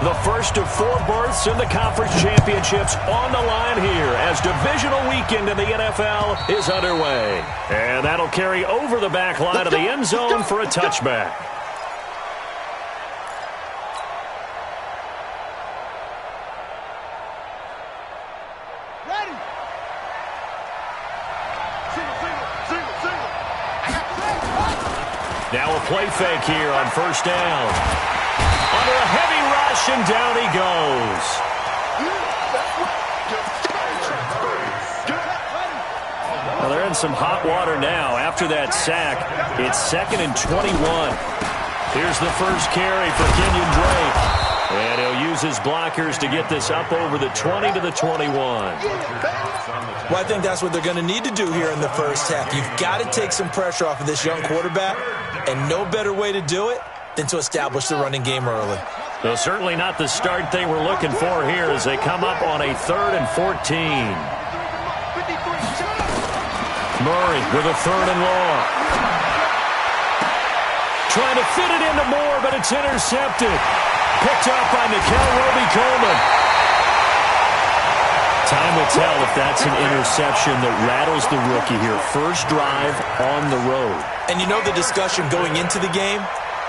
The first of 4 berths in the conference championships on the line here as divisional weekend in the NFL is underway. And that'll carry over the back line of the end zone for a touchback. Now a play fake here on first down. Under a heavy rush, and down he goes. Well, they're in some hot water now. After that sack, it's 2nd and 21. Here's the first carry for Kenyon Drake. And he'll use his blockers to get this up over the 20 to the 21. Well, I think that's what they're going to need to do here in the first half. You've got to take some pressure off of this young quarterback, and no better way to do it than to establish the running game early. Well, certainly not the start thing we're looking for here as they come up on a 3rd and 14. Murray with a 3rd and long. Trying to fit it into Moore, but it's intercepted. Picked up by Nickel Roby-Coleman. Time will tell if that's an interception that rattles the rookie here. First drive on the road. And you know the discussion going into the game?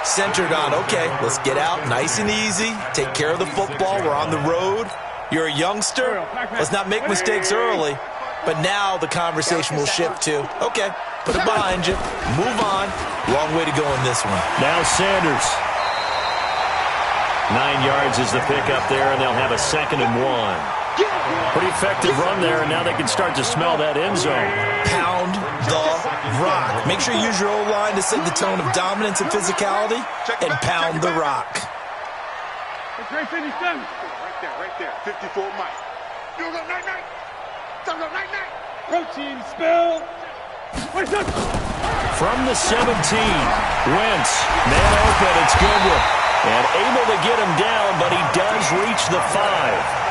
Centered on, okay, let's get out nice and easy, take care of the football, we're on the road. You're a youngster, let's not make mistakes early. But now the conversation will shift to, okay, put it behind you, move on. Long way to go in this one. Now Sanders. 9 yards is the pickup there, and they'll have a 2nd and 1. Pretty effective run there, and now they can start to smell that end zone. Pound the rock. Make sure you use your O-line to set the tone of dominance and physicality, and pound the rock. Right there. 54 Mike. You go night-night. Protein spill. From the 17, Wentz, man open, it's Goodwin. And able to get him down, but he does reach the 5.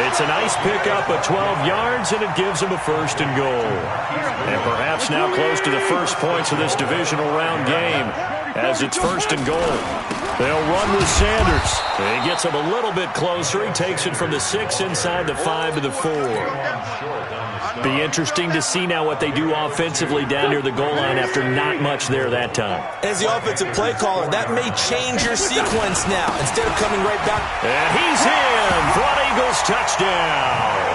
It's a nice pickup of 12 yards, and it gives him a 1st and goal. And perhaps now close to the first points of this divisional round game as it's 1st and goal. They'll run with Sanders. He gets him a little bit closer. He takes it from the 6 inside the 5 to the 4. Be interesting to see now what they do offensively down near the goal line after not much there that time. As the offensive play caller, that may change your sequence now. Instead of coming right back. And he's in for an Eagles touchdown.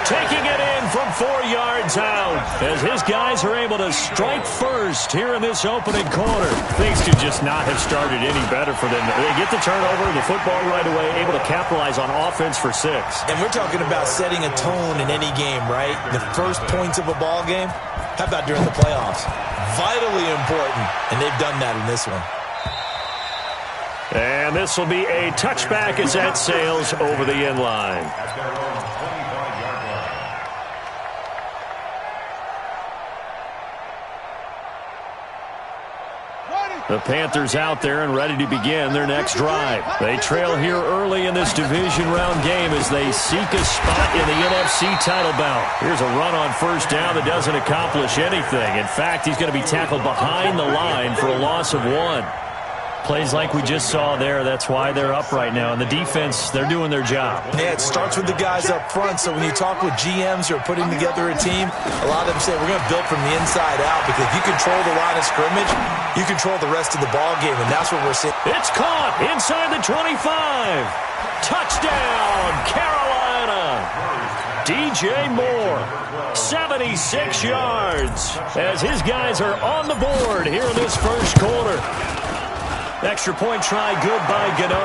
Taking it in from 4 yards out as his guys are able to strike first here in this opening quarter. Things could just not have started any better for them. They get the turnover, the football right away, able to capitalize on offense for 6. And we're talking about setting a tone in any game, right? The first points of a ball game. How about during the playoffs? Vitally important, and they've done that in this one. And this will be a touchback as that sails over the end line. The Panthers out there and ready to begin their next drive. They trail here early in this division round game as they seek a spot in the NFC title bout. Here's a run on first down that doesn't accomplish anything. In fact, he's going to be tackled behind the line for a loss of 1. Plays like we just saw there, that's why they're up right now. And the defense, they're doing their job. Yeah, it starts with the guys up front. So when you talk with GMs who are putting together a team, a lot of them say we're going to build from the inside out because if you control the line of scrimmage, you control the rest of the ball game, and that's what we're seeing. It's caught inside the 25. Touchdown, Carolina. DJ Moore, 76 yards as his guys are on the board here in this first quarter. Extra point try, good by Gano.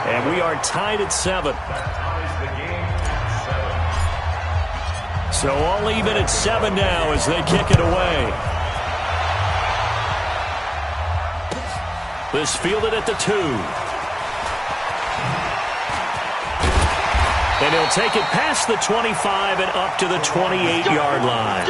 And we are tied at 7. So all even at 7 now as they kick it away. This fielded at the 2. And he'll take it past the 25 and up to the 28-yard line.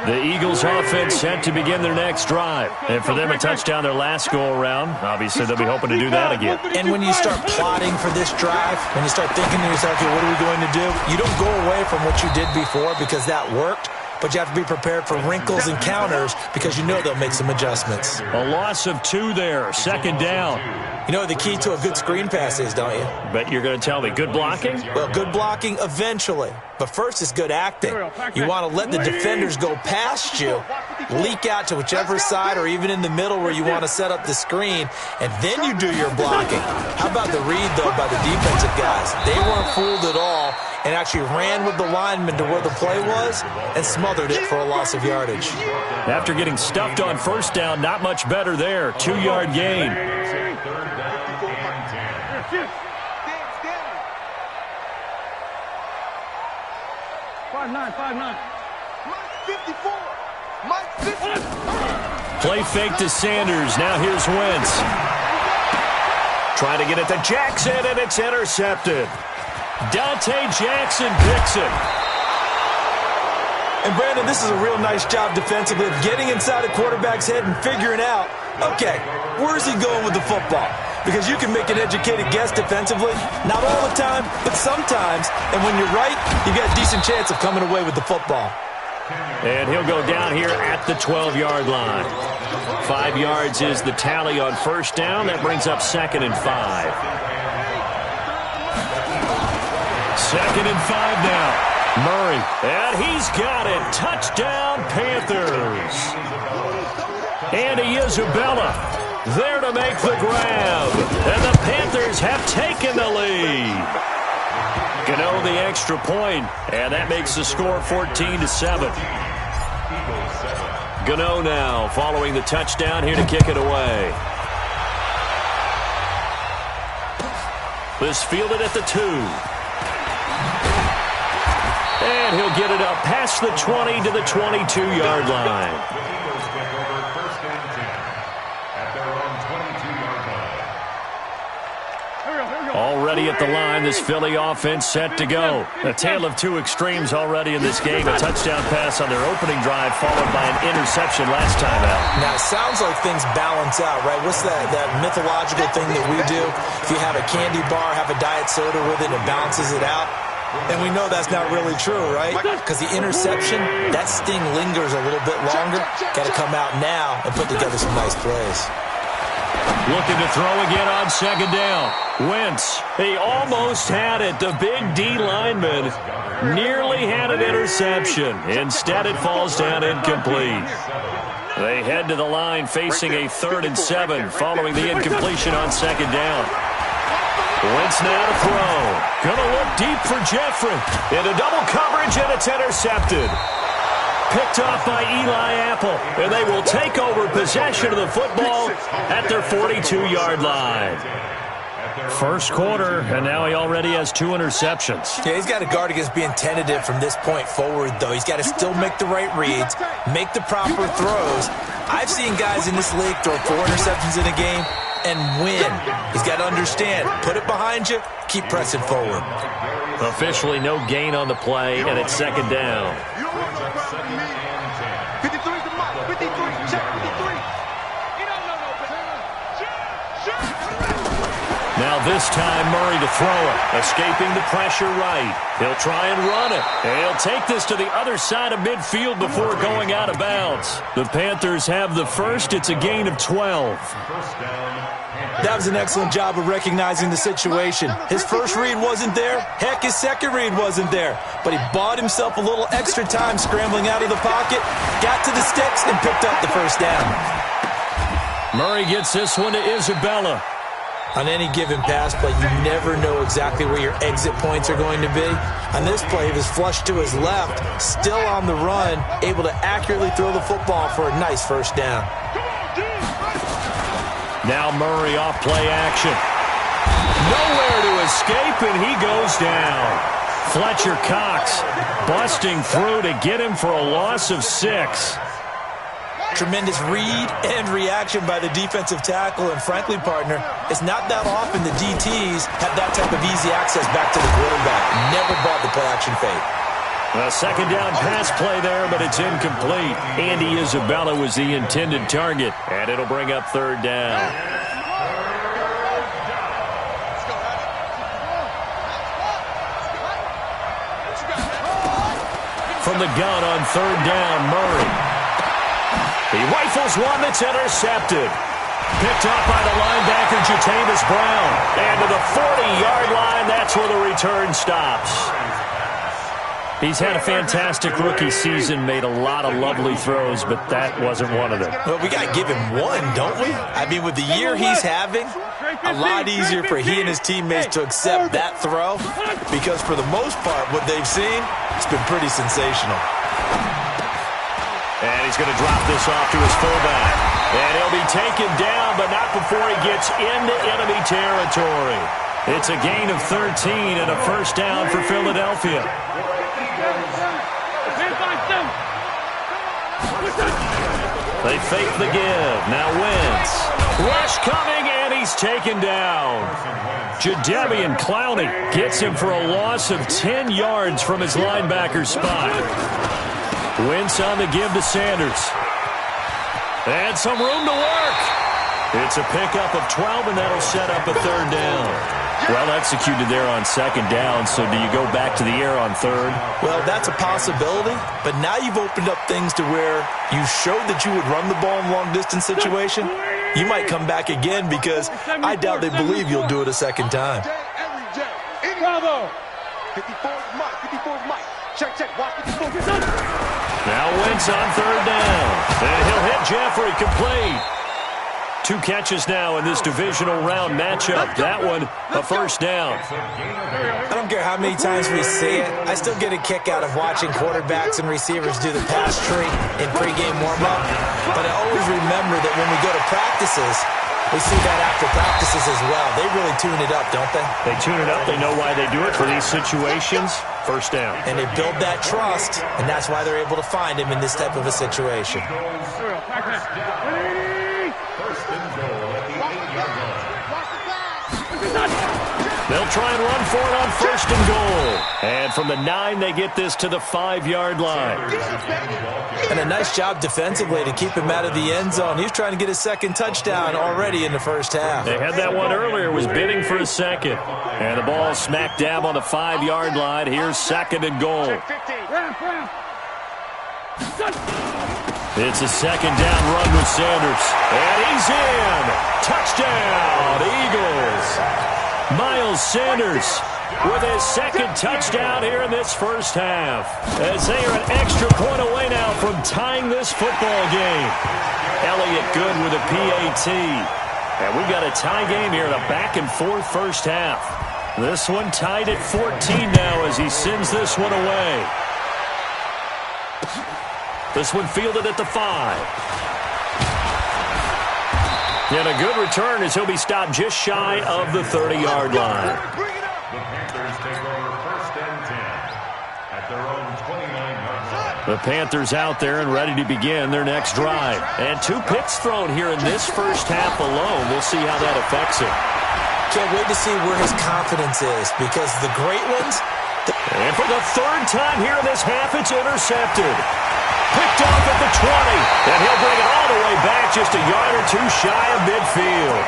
The Eagles offense set to begin their next drive. And for them, a touchdown their last go-around. Obviously, they'll be hoping to do that again. And when you start plotting for this drive, when you start thinking to yourself, okay, what are we going to do? You don't go away from what you did before because that worked. but you have to be prepared for wrinkles and counters because you know they'll make some adjustments. A loss of 2 there, second down. You know what the key to a good screen pass is, don't you? Bet you're going to tell me good blocking? Well, good blocking eventually, but first is good acting. You want to let the defenders go past you, leak out to whichever side or even in the middle where you want to set up the screen, and then you do your blocking. How about the read, though, by the defensive guys? They weren't fooled at all and actually ran with the lineman to where the play was and smothered it for a loss of yardage. After getting stuffed on first down, not much better there. 2-yard gain. 5'9". Play fake to Sanders. Now here's Wentz. Trying to get it to Jackson, and it's intercepted. Dante Jackson picks it. And, Brandon, this is a real nice job defensively of getting inside a quarterback's head and figuring out, okay, where's he going with the football? Because you can make an educated guess defensively. Not all the time, but sometimes. And when you're right, you've got a decent chance of coming away with the football. And he'll go down here at the 12-yard line. 5 yards is the tally on first down. That brings up 2nd and 5. 2nd and 5 now. Murray, and he's got it. Touchdown, Panthers. Andy Isabella there to make the grab. And the Panthers have taken the lead. Gano the extra point, and that makes the score 14-7. Gano now following the touchdown here to kick it away. This fielded at the 2. And he'll get it up past the 20 to the 22-yard line. Already at the line, this Philly offense set to go. A tale of 2 extremes already in this game. A touchdown pass on their opening drive followed by an interception last time out. Now, it sounds like things balance out, right? What's that mythological thing that we do? If you have a candy bar, have a diet soda with it, it balances it out. And we know that's not really true, right? Because the interception, that sting lingers a little bit longer. Got to come out now and put together some nice plays. Looking to throw again on second down. Wentz, he almost had it. The big D lineman nearly had an interception. Instead, it falls down incomplete. They head to the line facing a 3rd and 7 following the incompletion on second down. Wentz now to throw. Gonna look deep for Jeffrey. Into double coverage, and it's intercepted. Picked off by Eli Apple, and they will take over possession of the football at their 42-yard line. First quarter, and now he already has 2 interceptions. Yeah, he's got to guard against being tentative from this point forward, though. He's got to still make the right reads, make the proper throws. I've seen guys in this league throw 4 interceptions in a game and win. He's got to understand, put it behind you, keep pressing forward. Officially no gain on the play, and it's second down. 53 is the mark. 53. Check 53. Now this time, Murray to throw it. Escaping the pressure right. He'll try and run it. And he'll take this to the other side of midfield before going out of bounds. The Panthers have the first. It's a gain of 12. That was an excellent job of recognizing the situation. His first read wasn't there. Heck, his second read wasn't there. But he bought himself a little extra time scrambling out of the pocket, got to the sticks, and picked up the first down. Murray gets this one to Isabella. On any given pass play, you never know exactly where your exit points are going to be. On this play, he was flushed to his left, still on the run, able to accurately throw the football for a nice first down. Now Murray off play action. Nowhere to escape, and he goes down. Fletcher Cox busting through to get him for a loss of 6. Tremendous read and reaction by the defensive tackle, and frankly, partner, it's not that often the DTs have that type of easy access back to the quarterback. Never brought the play action fake. A second down pass play there, but it's incomplete. Andy Isabella was the intended target, and it'll bring up third down. from the gun on third down, Murray. He rifles one that's intercepted. Picked up by the linebacker, Jatavis Brown. And to the 40-yard line, that's where the return stops. He's had a fantastic rookie season, made a lot of lovely throws, but that wasn't one of them. Well, we got to give him one, don't we? I mean, with the year he's having, a lot easier for he and his teammates to accept that throw because for the most part, what they've seen, it's been pretty sensational. And he's going to drop this off to his fullback. And he'll be taken down, but not before he gets into enemy territory. It's a gain of 13 and a first down for Philadelphia. They fake the give. Now Wentz. Rush coming, and he's taken down. Jadeveon Clowney gets him for a loss of 10 yards from his linebacker spot. Wentz on the give to Sanders. And some room to work. It's a pickup of 12, and that'll set up a third down. Well executed there on second down, so do you go back to the air on third? Well, that's a possibility, but now you've opened up things to where you showed that you would run the ball in long-distance situation. You might come back again because I doubt they believe you'll do it a second time. Bravo. 54's Mike. 54's Mike. Check. Watch 54. Now Wentz on third down. And he'll hit Jeffrey complete. 2 catches now in this divisional round matchup. That one, a first down. I don't care how many times we see it. I still get a kick out of watching quarterbacks and receivers do the pass tree in pregame warm-up. But I always remember that when we go to practices, we see that after practices as well. They really tune it up, don't they? They tune it up. They know why they do it for these situations. First down. And they build that trust, and that's why they're able to find him in this type of a situation. They'll try and run for it on first and goal. And from the 9, they get this to the 5-yard line. And a nice job defensively to keep him out of the end zone. He was trying to get his second touchdown already in the first half. They had that one earlier, was bidding for a second. And the ball smack dab on the 5-yard line. Here's second and goal. It's a second down run with Sanders. And he's in. Touchdown, Eagles. Miles Sanders with his second touchdown here in this first half. As they are an extra point away now from tying this football game. Elliott good with a PAT. And we've got a tie game here in a back-and-forth first half. This one tied at 14 now as he sends this one away. This one fielded at the 5. And a good return as he'll be stopped just shy of the 30-yard line. The Panthers take over first and 10 at their own 29-yard line. The Panthers out there and ready to begin their next drive. And 2 picks thrown here in this first half alone. We'll see how that affects him. Can't wait to see where his confidence is because the great ones... And for the 3rd time here in this half, it's intercepted. Picked off at the 20, and he'll bring it all the way back just a yard or 2 shy of midfield.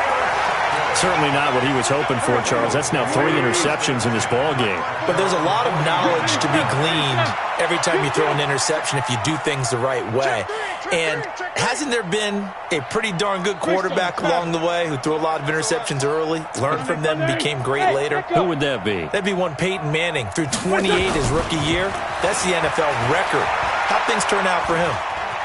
Certainly not what he was hoping for, Charles. That's now 3 interceptions in this ball game. But there's a lot of knowledge to be gleaned every time you throw an interception if you do things the right way. And hasn't there been a pretty darn good quarterback along the way who threw a lot of interceptions early, learned from them, and became great later? Who would that be? That'd be one Peyton Manning. Threw 28 his rookie year. That's the NFL record. How'd things turn out for him?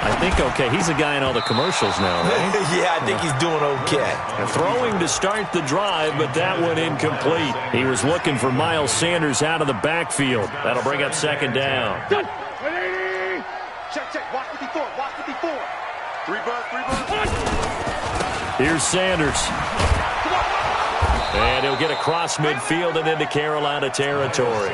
I think okay. He's a guy in all the commercials now, right? Yeah, I think he's doing okay. And throwing to start the drive, but that one incomplete. He was looking for Miles Sanders out of the backfield. That'll bring up second down. Check. Watch 54. Watch 54. 3 bud. Here's Sanders. And he'll get across midfield and into Carolina territory.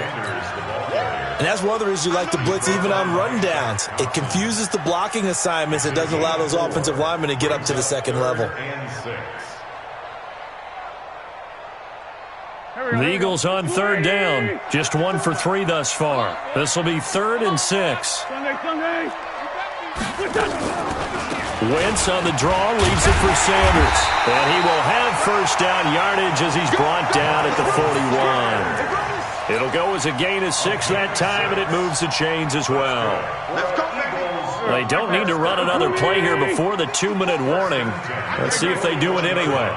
And that's one of the reasons you like to blitz even on rundowns. It confuses the blocking assignments. It doesn't allow those offensive linemen to get up to the second level. The Eagles on third down. Just 1 for 3 thus far. This will be 3rd and 6. Wentz on the draw, leaves it for Sanders. And he will have first down yardage as he's brought down at the 41. It'll go as a gain of 6 that time, and it moves the chains as well. They don't need to run another play here before the 2-minute warning. Let's see if they do it anyway.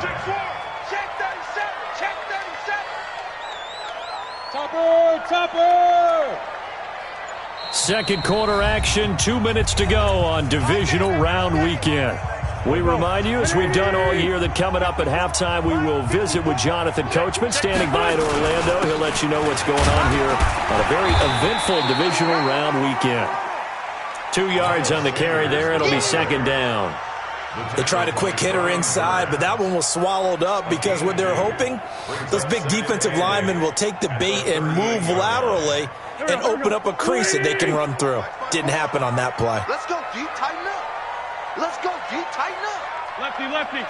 Second quarter action, 2 minutes to go on divisional round weekend. We remind you, as we've done all year, that coming up at halftime, we will visit with Jonathan Coachman, standing by in Orlando. He'll let you know what's going on here on a very eventful divisional round weekend. 2 yards on the carry there. It'll be second down. They tried a quick hitter inside, but that one was swallowed up because what they're hoping, those big defensive linemen will take the bait and move laterally and open up a crease that they can run through. Didn't happen on that play. Let's go, D. Tighten up. Let's go, D. Tighten up. Lefty, lefty.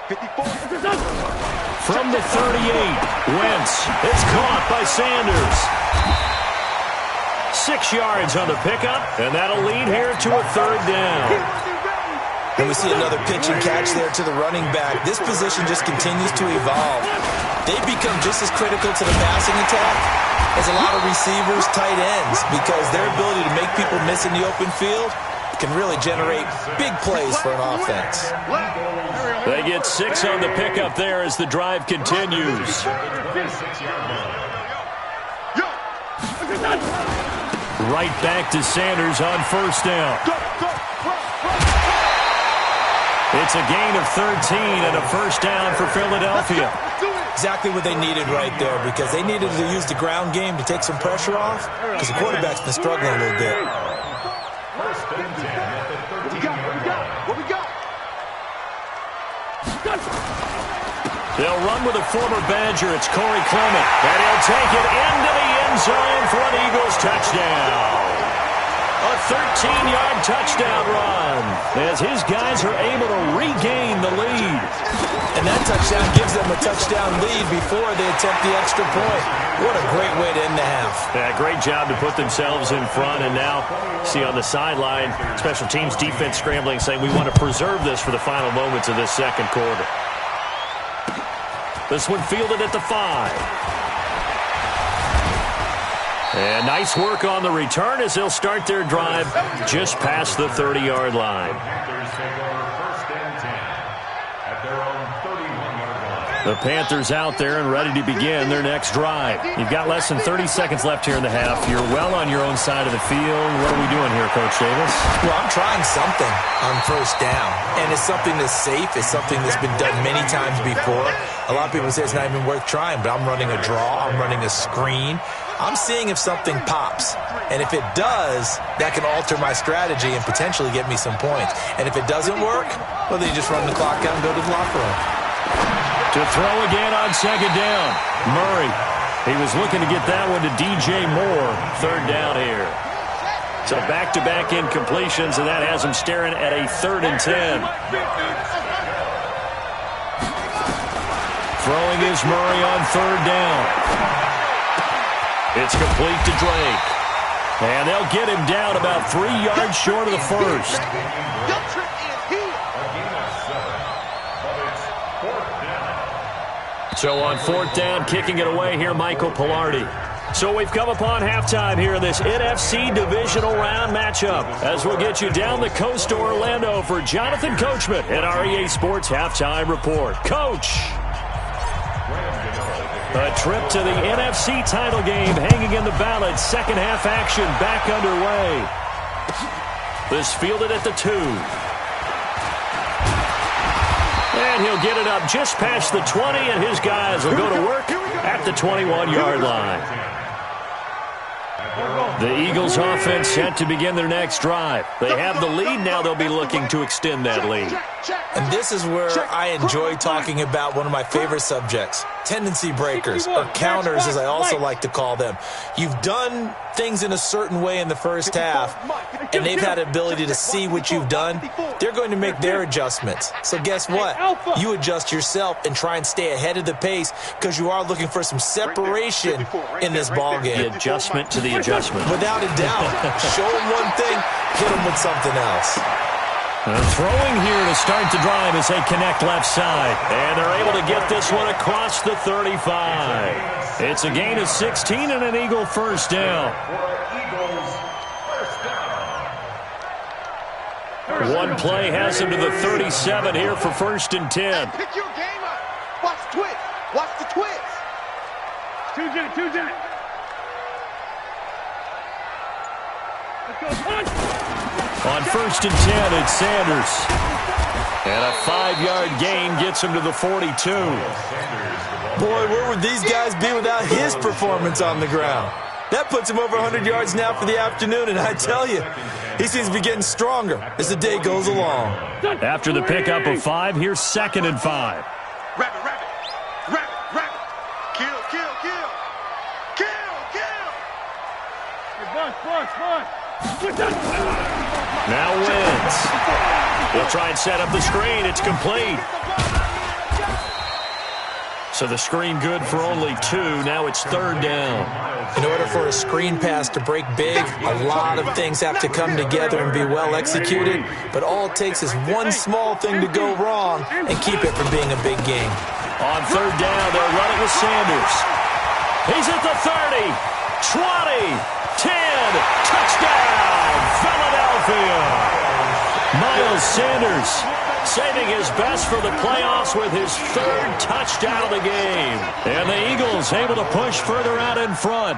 54. From the 38, Wentz. It's caught by Sanders. 6 yards on the pickup, and that'll lead here to a third down. And we see another pitch and catch there to the running back. This position just continues to evolve. They become just as critical to the passing attack as a lot of receivers, tight ends, because their ability to make people miss in the open field can really generate big plays for an offense. They get 6 on the pickup there as the drive continues. Right back to Sanders on first down. It's a gain of 13 and a first down for Philadelphia. Exactly what they needed right there, because they needed to use the ground game to take some pressure off, because the quarterback's been struggling a little bit. What we got? They'll run with a former Badger. It's Corey Clement. And he'll take it into the end zone for an Eagles touchdown. A 13-yard touchdown run as his guys are able to regain the lead. And that touchdown gives them a touchdown lead before they attempt the extra point. What a great way to end the half. Yeah, great job to put themselves in front. And now, see on the sideline, special teams defense scrambling, saying we want to preserve this for the final moments of this second quarter. This one fielded at the 5. And nice work on the return as they'll start their drive just past the 30-yard line. Panthers take over first and 10 at their own 31-yard line. The Panthers out there and ready to begin their next drive. You've got less than 30 seconds left here in the half. You're well on your own side of the field. What are we doing here, Coach Davis? Well, I'm trying something on first down, and it's something that's safe. It's something that's been done many times before. A lot of people say it's not even worth trying, but I'm running a draw. I'm running a screen. I'm seeing if something pops. And if it does, that can alter my strategy and potentially get me some points. And if it doesn't work, well, then you just run the clock out and go to the locker room. To throw again on second down. Murray. He was looking to get that one to DJ Moore. Third down here. So back-to-back incompletions, and that has him staring at a 3rd and 10. Throwing is Murray on 3rd down. It's complete to Drake. And they'll get him down about 3 yards short of the first. So on 4th down, kicking it away here, Michael Pilardi. So we've come upon halftime here in this NFC divisional round matchup, as we'll get you down the coast to Orlando for Jonathan Coachman at our EA Sports Halftime Report. Coach! A trip to the NFC title game hanging in the balance. Second half action back underway. This fielded at the 2. And he'll get it up just past the 20, and his guys will go to work at the 21-yard line. The Eagles offense set to begin their next drive. They have the lead. Now they'll be looking to extend that lead. And this is where I enjoy talking about one of my favorite subjects, tendency breakers, or counters as I also like to call them. You've done things in a certain way in the first half, and they've had the ability to see what you've done. They're going to make their adjustments. So guess what? You adjust yourself and try and stay ahead of the pace, because you are looking for some separation in this ball game. The adjustment to the adjustment. Without a doubt. Show them one thing, hit them with something else. Throwing here to start the drive as they connect left side. And they're able to get this one across the 35. It's a gain of 16 and an Eagle first down. One play has him to the 37 here for 1st and 10. Pick your game up. Watch the twist. Watch the twist. Two jet. On 1st and 10, it's Sanders. And a 5-yard gain gets him to the 42. Boy, where would these guys be without his performance on the ground? That puts him over 100 yards now for the afternoon, and I tell you, he seems to be getting stronger as the day goes along. After the pickup of 5, here's 2nd and 5. Rabbit. Kill. Now wins. He'll try and set up the screen. It's complete. So the screen good for only 2. Now it's 3rd down. In order for a screen pass to break big, a lot of things have to come together and be well executed. But all it takes is one small thing to go wrong and keep it from being a big game. On 3rd down, they'll run it with Sanders. He's at the 30, 20, 10, touchdown, Philadelphia. Miles Sanders saving his best for the playoffs with his 3rd touchdown of the game. And the Eagles able to push further out in front.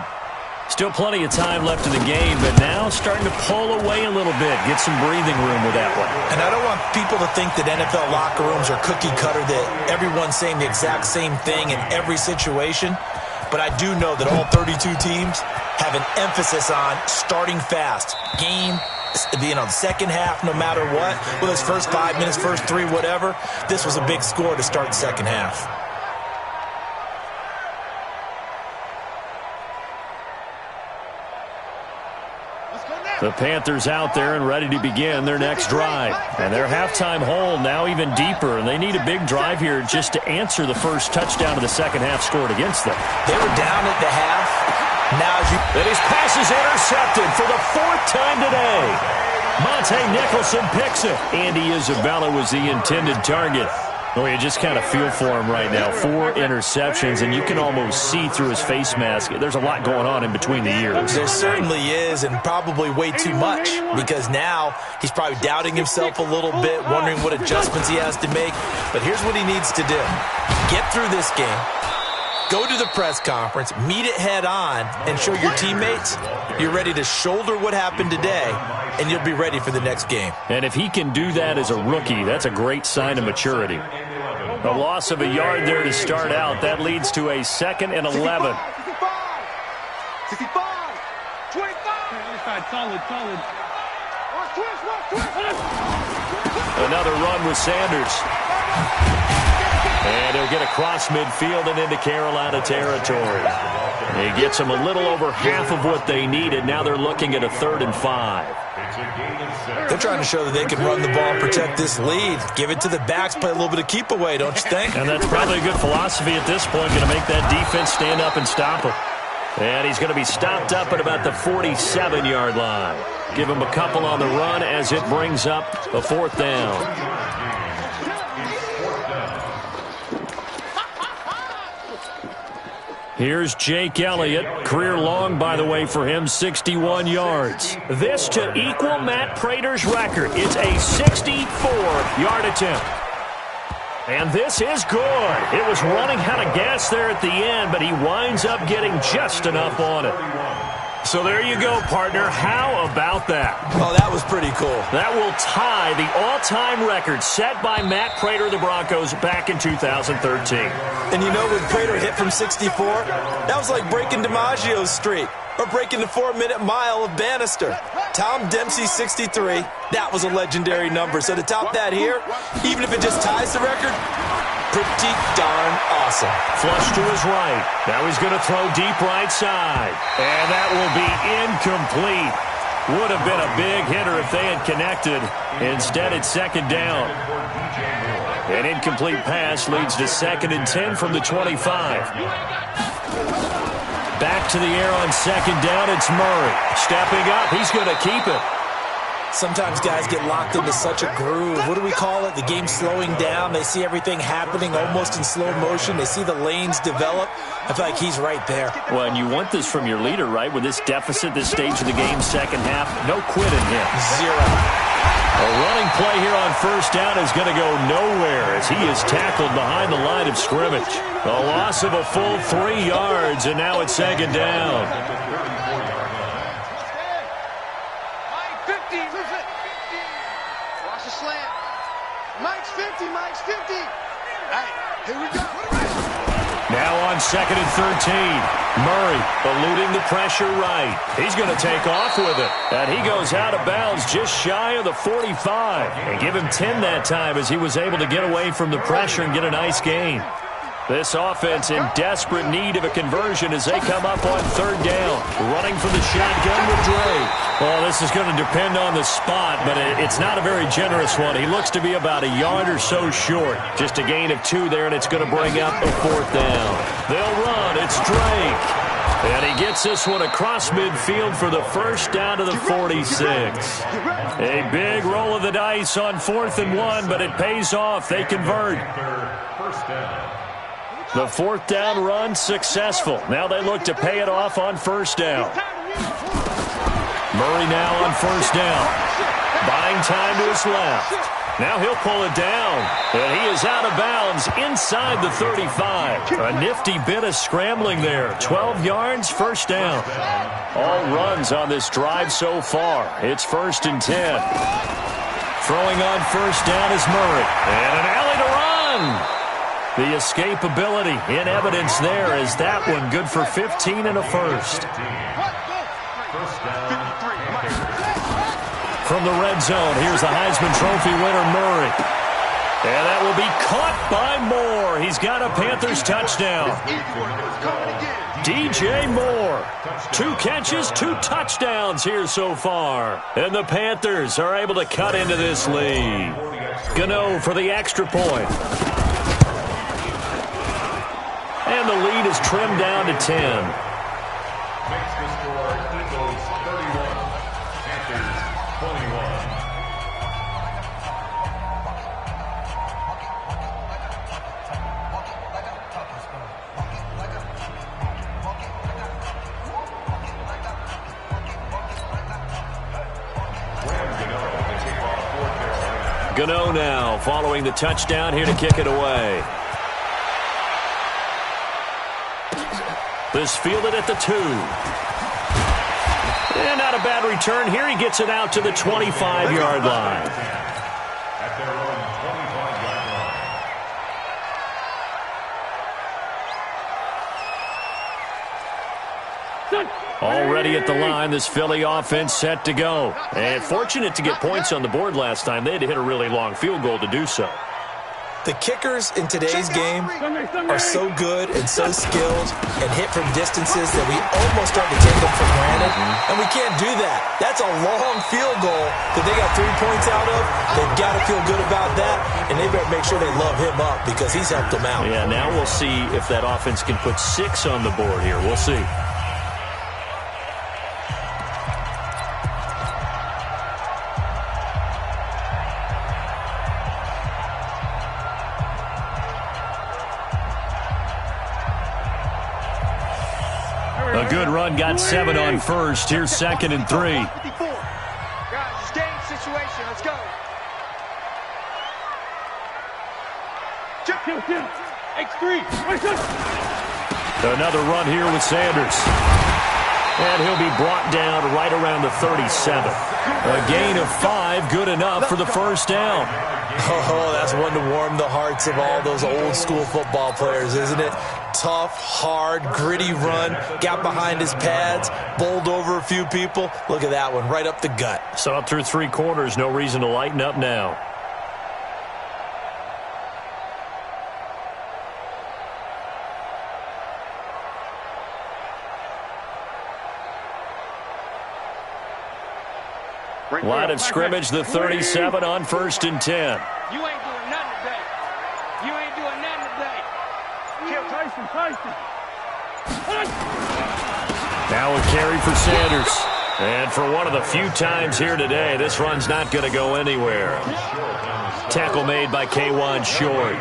Still plenty of time left in the game, but now starting to pull away a little bit, get some breathing room with that one. And I don't want people to think that NFL locker rooms are cookie cutter, that everyone's saying the exact same thing in every situation. But I do know that all 32 teams have an emphasis on starting fast. Game, the second half, no matter what, whether it's first 5 minutes, first 3, whatever, this was a big score to start the second half. The Panthers out there and ready to begin their next drive. And their halftime hole now even deeper, and they need a big drive here just to answer the first touchdown of the second half scored against them. They were down at the half. Now and his pass is intercepted for the 4th time today. Monte Nicholson picks it. Andy Isabella was the intended target. Oh, you just kind of feel for him right now. 4 interceptions, and you can almost see through his face mask. There's a lot going on in between the ears. There certainly is, and probably way too much, because now he's probably doubting himself a little bit, wondering what adjustments he has to make. But here's what he needs to do. Get through this game, go to the press conference, meet it head on, and show your teammates you're ready to shoulder what happened today, and you'll be ready for the next game. And if he can do that as a rookie, that's a great sign of maturity. A loss of a yard there to start out. That leads to a 2nd and 11. 65, 25. Solid. Another run with Sanders. And he'll get across midfield and into Carolina territory. He gets them a little over half of what they needed. Now they're looking at a 3rd and 5. They're trying to show that they can run the ball and protect this lead. Give it to the backs, play a little bit of keep away, don't you think? And that's probably a good philosophy at this point, going to make that defense stand up and stop him. And he's going to be stopped up at about the 47-yard line. Give him a couple on the run as it brings up a 4th down. Here's Jake Elliott. Career long, by the way, for him, 61 yards. This to equal Matt Prater's record. It's a 64-yard attempt. And this is good. It was running out of gas there at the end, but he winds up getting just enough on it. So there you go, partner. How about that? Oh, that was pretty cool. That will tie the all-time record set by Matt Prater of the Broncos back in 2013. And you know, when Prater hit from 64, that was like breaking DiMaggio's streak or breaking the 4-minute mile of Bannister. Tom Dempsey, 63. That was a legendary number. So to top that here, even if it just ties the record, pretty darn awesome. Flush to his right. Now he's going to throw deep right side. And that will be incomplete. Would have been a big hitter if they had connected. Instead, it's 2nd down. An incomplete pass leads to 2nd and 10 from the 25. Back to the air on 2nd down. It's Murray. Stepping up. He's going to keep it. Sometimes guys get locked into such a groove. What do we call it? The game slowing down. They see everything happening almost in slow motion. They see the lanes develop. I feel like he's right there. Well, and you want this from your leader, right? With this deficit, this stage of the game, second half, no quitting him. Zero. A running play here on first down is going to go nowhere as he is tackled behind the line of scrimmage. A loss of a full 3 yards, and now it's second down. Watch the slant. Mike's 50, Mike's 50. Hey, here we go. Now on second and 13. Murray eluding the pressure right. He's going to take off with it. And he goes out of bounds just shy of the 45. And give him 10 that time as he was able to get away from the pressure and get a nice gain. This offense in desperate need of a conversion as they come up on third down. Running from the shotgun with Drake. Well, this is going to depend on the spot, but it's not a very generous one. He looks to be about a yard or so short. Just a gain of 2 there, and it's going to bring up a fourth down. They'll run. It's Drake. And he gets this one across midfield for the first down to the 46. A big roll of the dice on 4th and 1, but it pays off. They convert. First down. The fourth down run successful. Now they look to pay it off on first down. Murray now on first down. Buying time to his left. Now he'll pull it down. And he is out of bounds inside the 35. A nifty bit of scrambling there. 12 yards, first down. All runs on this drive so far. It's 1st and 10. Throwing on first down is Murray. And an alley to run. The escapability in evidence there is that one good for 15 and a first. From the red zone, here's the Heisman Trophy winner, Murray. And that will be caught by Moore. He's got a Panthers touchdown. DJ Moore. 2 catches, 2 touchdowns here so far. And the Panthers are able to cut into this lead. Gano for the extra point. And the lead is trimmed down to 10. Makes the score Eagles 31, Panthers 21. Gano now following the touchdown here to kick it away. This fielded at the 2. And not a bad return here. He gets it out to the 25-yard line. At their own 25-yard line. Already at the line, this Philly offense set to go. And fortunate to get points on the board last time. They had to hit a really long field goal to do so. The kickers in today's game are so good and so skilled and hit from distances that we almost start to take them for granted. And we can't do that. That's a long field goal that they got 3 points out of. They've got to feel good about that, and they better make sure they love him up because he's helped them out. Yeah, now we'll see if that offense can put 6 on the board here. We'll see. A good run, got 7 on first. Here's 2nd and 3. Guys, it's game situation. Let's go. X3. Another run here with Sanders. And he'll be brought down right around the 37. A gain of 5, good enough for the first down. Oh, that's one to warm the hearts of all those old school football players, isn't it? Tough, hard, gritty run, got behind his pads, bowled over a few people. Look at that one, right up the gut. So up through 3 quarters, no reason to lighten up now. Line of scrimmage, the 37 on 1st and 10. You ain't doing nothing today. You ain't doing nothing today. Kill Tyson. Now a carry for Sanders. And for one of the few times here today, this run's not going to go anywhere. Tackle made by K1 Short.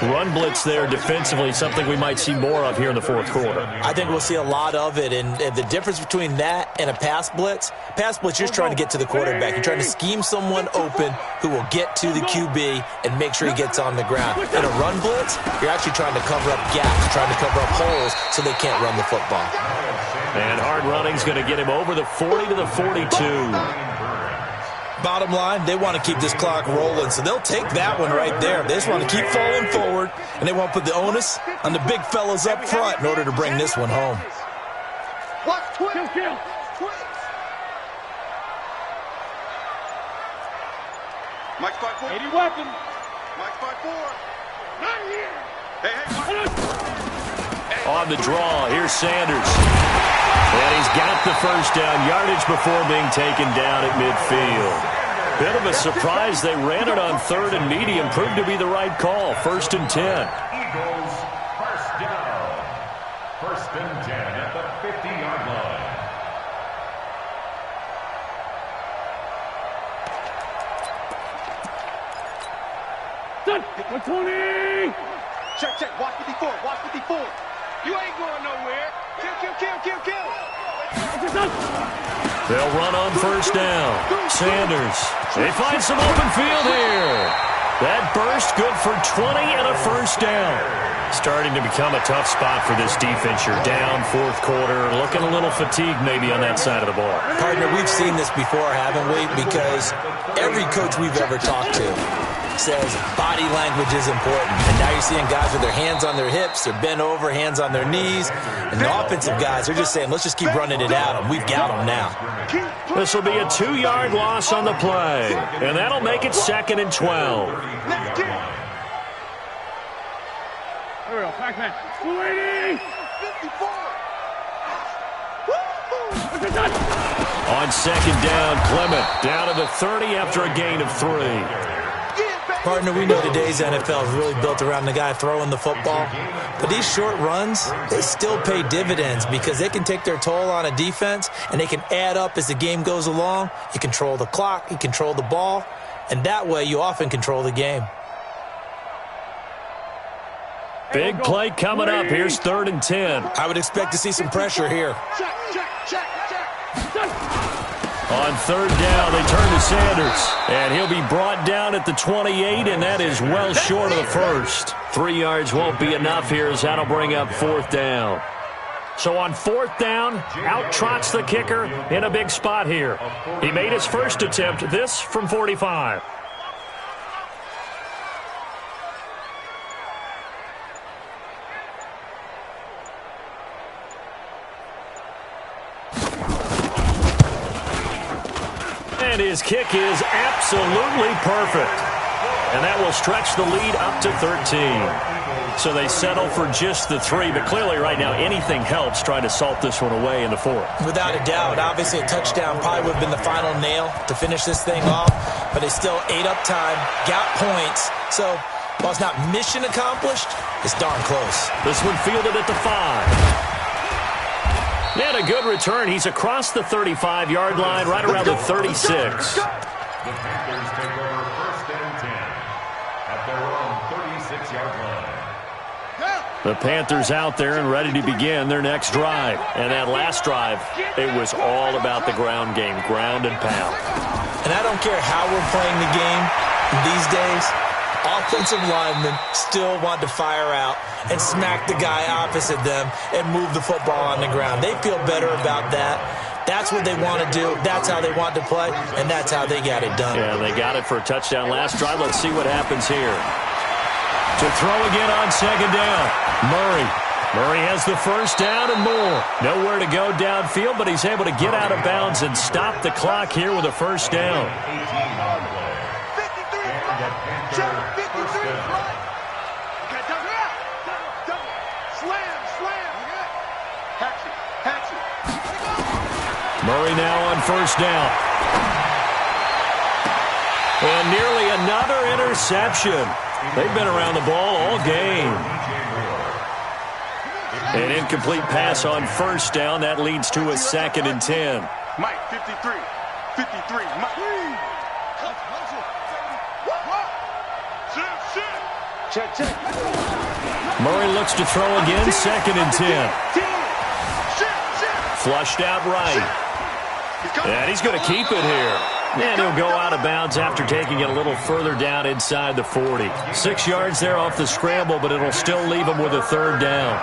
Run blitz there defensively, something we might see more of here in the fourth quarter. I think we'll see a lot of it, and the difference between that and a pass blitz, you're just trying to get to the quarterback. You're trying to scheme someone open who will get to the QB and make sure he gets on the ground. In a run blitz, you're actually trying to cover up gaps, trying to cover up holes so they can't run the football. And hard running's going to get him over the 40 to the 42. Bottom line, they want to keep this clock rolling, so they'll take that one right there. They just want to keep falling forward, and they won't put the onus on the big fellas up front in order to bring this one home. Watch twist. Mike 5-4. 80 weapon. Mike 5-4. Not here. Hey. On the draw, here's Sanders. And he's got the first down yardage before being taken down at midfield. Bit of a surprise. They ran it on third and medium. Proved to be the right call. 1st and 10. Eagles, first down. 1st and 10 at the 50-yard line. Done. 120. Check. Watch 54. Watch 54. You ain't going nowhere. Kill. They'll run on first down. Sanders. They find some open field here. That burst good for 20 and a first down. Starting to become a tough spot for this defense. You're down fourth quarter. Looking a little fatigued maybe on that side of the ball. Partner, we've seen this before, haven't we? Because every coach we've ever talked to says body language is important. And now you're seeing guys with their hands on their hips, they're bent over, hands on their knees. And the offensive guys, they're just saying, let's just keep running it at them. We've got them now. This will be a 2-yard loss on the play. And that'll make it 2nd and 12. Here we go. Pac-Man. 280. 54. On 2nd down, Clement down to the 30 after a gain of 3. Partner, we know today's NFL is really built around the guy throwing the football. But these short runs, they still pay dividends because they can take their toll on a defense and they can add up as the game goes along. You control the clock, you control the ball, and that way you often control the game. Big play coming up. Here's 3rd and 10. I would expect to see some pressure here. Check. On 3rd down, they turn to Sanders. And he'll be brought down at the 28, and that is well short of the first. 3 yards won't be enough here as that'll bring up 4th down. So on 4th down, out trots the kicker in a big spot here. He made his first attempt, this from 45. And his kick is absolutely perfect. And that will stretch the lead up to 13. So they settle for just the 3. But clearly right now anything helps trying to salt this one away in the 4th. Without a doubt. Obviously a touchdown probably would have been the final nail to finish this thing off. But they still ate up time, got points. So while it's not mission accomplished, it's darn close. This one fielded at the 5. And a good return. He's across the 35-yard line, right around the 36. The Panthers take over 1st and 10 at their own 36-yard line. The Panthers out there and ready to begin their next drive. And that last drive, it was all about the ground game, ground and pound. And I don't care how we're playing the game these days, offensive linemen still want to fire out and smack the guy opposite them and move the football on the ground. They feel better about that. That's what they want to do. That's how they want to play, and that's how they got it done. Yeah, they got it for a touchdown last drive. Let's see what happens here. To throw again on 2nd down, Murray has the first down and more. Nowhere to go downfield, but he's able to get out of bounds and stop the clock here with a first down. 53. Murray now on first down. And nearly another interception. They've been around the ball all game. An incomplete pass on first down. That leads to a 2nd and 10. Mike, 53. 53, Mike. Check, check. Murray looks to throw again, 2nd and 10. Flushed out right. And he's going to keep it here. And he'll go out of bounds after taking it a little further down inside the 40. 6 yards there off the scramble, but it'll still leave him with a 3rd down.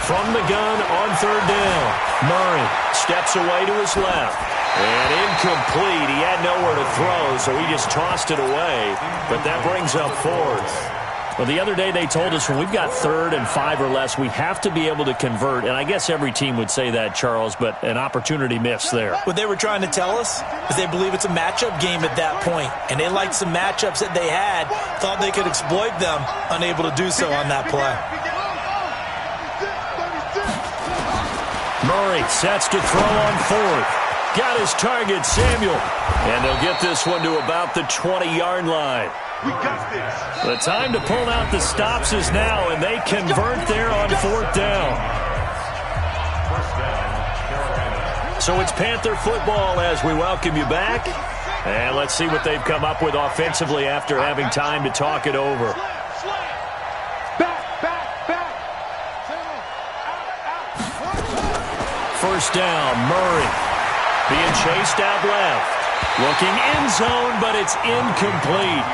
From the gun on 3rd down. Murray steps away to his left. And incomplete. He had nowhere to throw, so he just tossed it away. But that brings up 4th. Well, the other day they told us when we've got 3rd and 5 or less, we have to be able to convert. And I guess every team would say that, Charles, but an opportunity missed there. What they were trying to tell us is they believe it's a matchup game at that point. And they liked some matchups that they had, thought they could exploit them, unable to do so on that play. Murray sets to throw on 4th. Got his target, Samuel. And they'll get this one to about the 20-yard line. We got this. The time to pull out the stops is now, and they convert there on 4th down. So it's Panther football as we welcome you back. And let's see what they've come up with offensively after having time to talk it over. First down, Murray. Being chased out left. Looking end zone, but it's incomplete.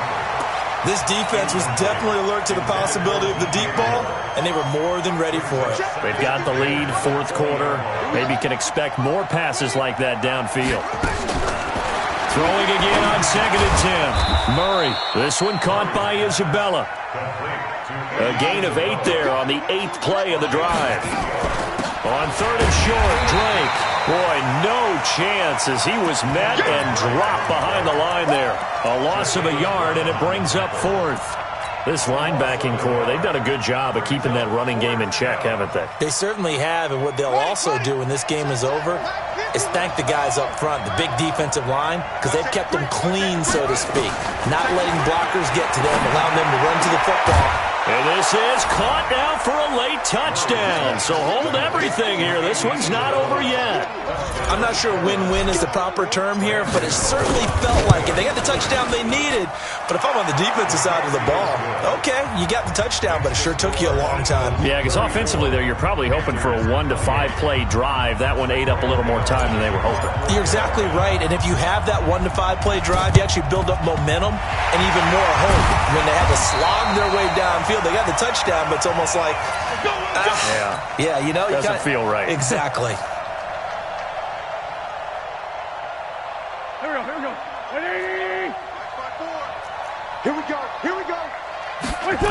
This defense was definitely alert to the possibility of the deep ball, and they were more than ready for it. They've got the lead, 4th quarter. Maybe can expect more passes like that downfield. Throwing again on 2nd and 10. Murray, this one caught by Isabella. A gain of 8 there on the 8th play of the drive. On 3rd and short, Drake. Boy, no chance as he was met and dropped behind the line there. A loss of a yard, and it brings up 4th. This linebacking core, they've done a good job of keeping that running game in check, haven't they? They certainly have, and what they'll also do when this game is over is thank the guys up front, the big defensive line, because they've kept them clean, so to speak. Not letting blockers get to them, allowing them to run to the football. And this is caught now for a late touchdown. So hold everything here. This one's not over yet. I'm not sure win-win is the proper term here, but it certainly felt like it. They got the touchdown they needed, but if I'm on the defensive side of the ball, okay, you got the touchdown, but it sure took you a long time. Yeah, because offensively there, you're probably hoping for a 1 to 5 play drive. That one ate up a little more time than they were hoping. You're exactly right, and if you have that 1 to 5 play drive, you actually build up momentum and even more hope. When they had to slog their way downfield, they got the touchdown, but it's almost like, yeah, you know, doesn't feel right. Exactly. Here we go. Here we go. Here we go.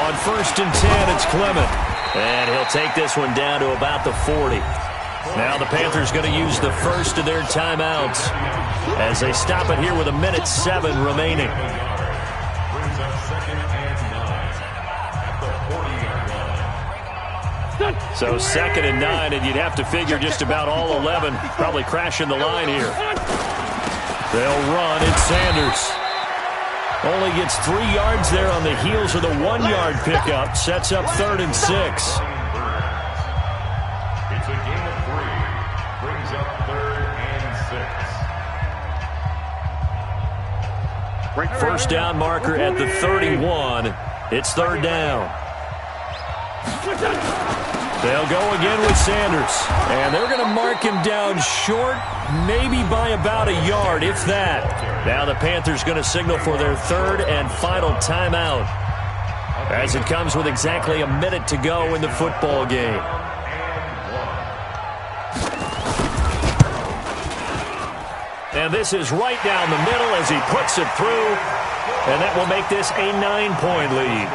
On 1st and 10, it's Clement. And he'll take this one down to about the 40. Now the Panthers going to use the first of their timeouts as they stop it here with 1:07 remaining. So 2nd and 9, and you'd have to figure just about all 11 probably crashing the line here. They'll run. It's Sanders. Only gets 3 yards there on the heels of the 1-yard pickup. Sets up 3rd and 6. It's a gain of 3. Brings up 3rd and 6. First down marker at the 31. It's 3rd down. They'll go again with Sanders. And they're going to mark him down short, maybe by about a yard, if that. Now the Panthers going to signal for their 3rd and final timeout as it comes with exactly a minute to go in the football game. And this is right down the middle as he puts it through. And that will make this a 9-point lead.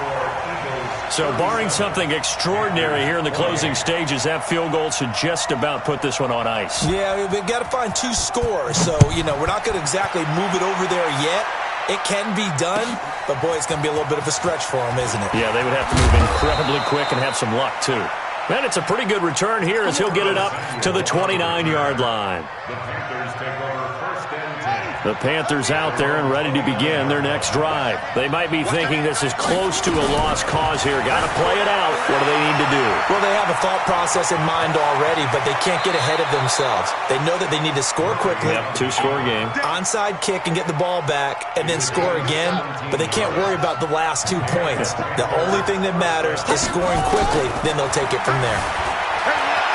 So barring something extraordinary here in the closing stages, that field goal should just about put this one on ice. Yeah, we've got to find 2 scores. So, you know, we're not going to exactly move it over there yet. It can be done, but, boy, it's going to be a little bit of a stretch for them, isn't it? Yeah, they would have to move incredibly quick and have some luck, too. And it's a pretty good return here as he'll get it up to the 29-yard line. The Panthers take over 1st and 10. The Panthers out there and ready to begin their next drive. They might be thinking this is close to a lost cause here. Got to play it out. What do they need to do? Well, they have a thought process in mind already, but they can't get ahead of themselves. They know that they need to score quickly. Yep, two-score game. Onside kick and get the ball back and then score again, but they can't worry about the last 2 points. The only thing that matters is scoring quickly, then they'll take it from there.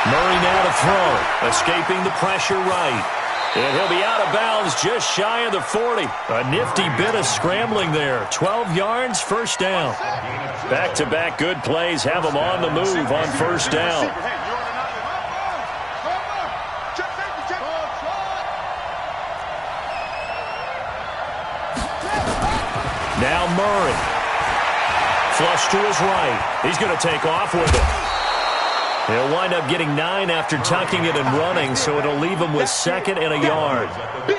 Murray now to throw, escaping the pressure right. And he'll be out of bounds just shy of the 40. A nifty bit of scrambling there. 12 yards, first down. Back-to-back good plays have them on the move on first down. Now Murray. Flush to his right. He's going to take off with it. He'll wind up getting 9 after tucking it and running, so it'll leave him with 2nd and a yard.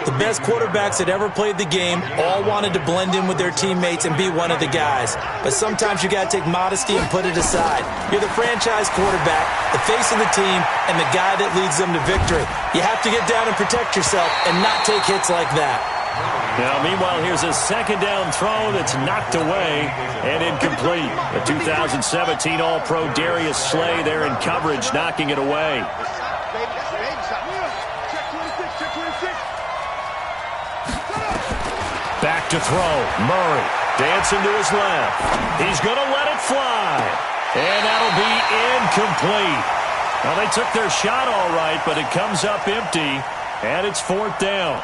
The best quarterbacks that ever played the game all wanted to blend in with their teammates and be one of the guys. But sometimes you got to take modesty and put it aside. You're the franchise quarterback, the face of the team, and the guy that leads them to victory. You have to get down and protect yourself and not take hits like that. Now, meanwhile, here's a second down throw that's knocked away and incomplete. The 2017 All-Pro Darius Slay there in coverage, knocking it away. Back to throw. Murray dancing to his left. He's going to let it fly. And that'll be incomplete. Well, they took their shot all right, but it comes up empty, and it's 4th down.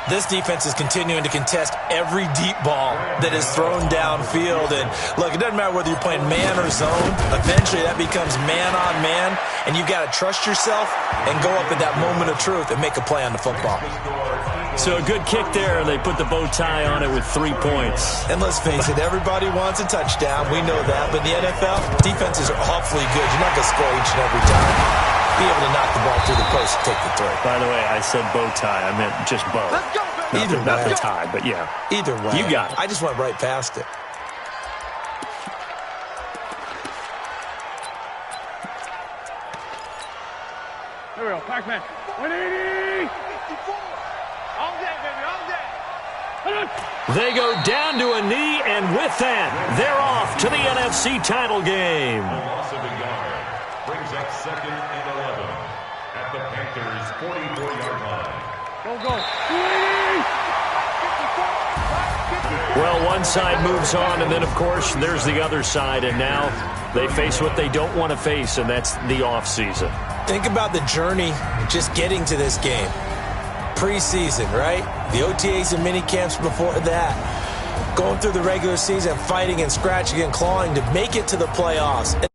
This defense is continuing to contest every deep ball that is thrown downfield. And, look, it doesn't matter whether you're playing man or zone. Eventually, that becomes man-on-man, and you've got to trust yourself and go up at that moment of truth and make a play on the football. So a good kick there. They put the bow tie on it with 3 points. And let's face it, everybody wants a touchdown. We know that. But in the NFL, defenses are awfully good. You're not going to score each and every time. Be able to knock the ball through the post and take the throw. By the way, I said bow tie. I meant just bow. Either way. Not the tie, but yeah. Either way. You got it. I just went right past it. Here we go. Pac-Man. 180. All day, baby. All day. They go down to a knee, and with that, they're off to the NFC title game. Loss of a yard brings up 2nd and 11 at the Panthers' 44-yard line. Go. Well, one side moves on, and then, of course, there's the other side, and now they face what they don't want to face, and that's the offseason. Think about the journey just getting to this game. Preseason, right? The OTAs and mini camps before that. Going through the regular season, fighting and scratching and clawing to make it to the playoffs. And